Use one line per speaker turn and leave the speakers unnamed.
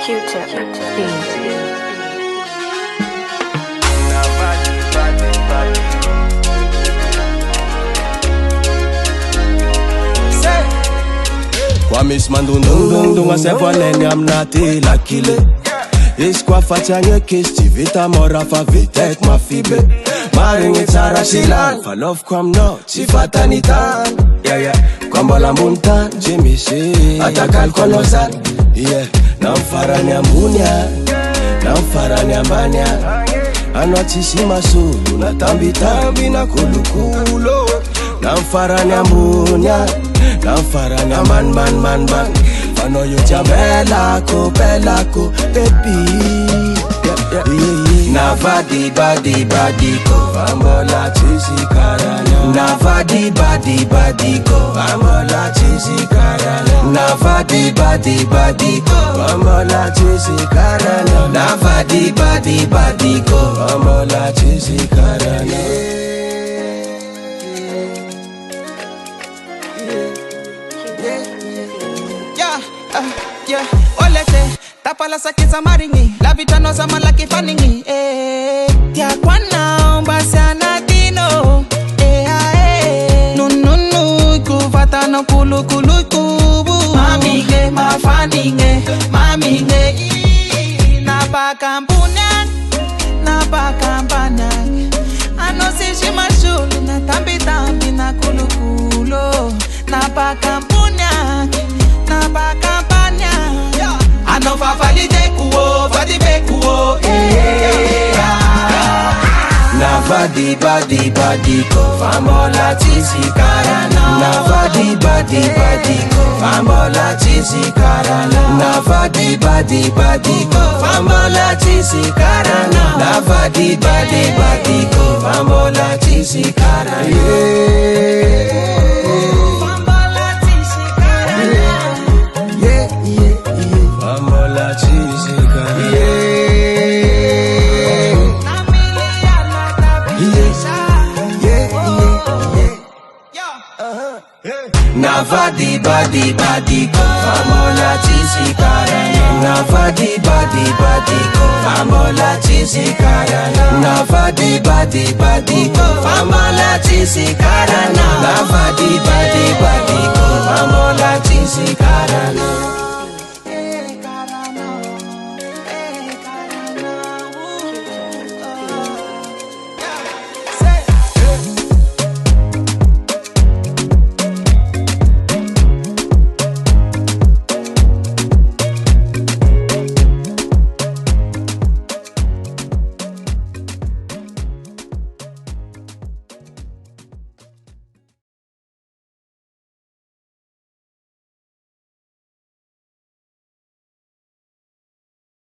Q-Tip Beat.
Kwa miss mandundundundung asevoneni amnati lakile Iskwa fachanye kisti vita mora fa vitek mafibe Maringi tsara silan fa love kwa mno chifata nitan Kwa mbola muntan jimisi atakal konosan Namfarani ambunya Namfarani ambanya Anotisi masulu na tambi na kulukulo Namfarani ambunya Namfarani man Fano yu belako baby Navadi badi ko Vambola chisi karana Navadi badi ko Vambola chisi karana Navadi badi ko Vambola chisi karana Navadi badi ko Vambola chisi karana
Olete, tapa la sakiza maringi La vitano za malaki faningi Tia kwana mbasa na dino Nununu kufata na kulu kubu Mamige mafaninge Mamige Napakampuna Napakampana Anosishi mashulu na tambi na kulu Napakampuna Napakampanya Anofa valide kuo, vadibe kuo
Navadi badi ko Vambola chisi karana Navadi badi ko Vambola chisi karana Navadi badi ko Vambola chisi karana Navadi badi ko Vambola chisi karana Vambola chisi karana Navadi badi ko Vambola chisi karana Navadi badi ko Vambola chisi karana Navadi badi ko Vambola chisi karana Navadi badi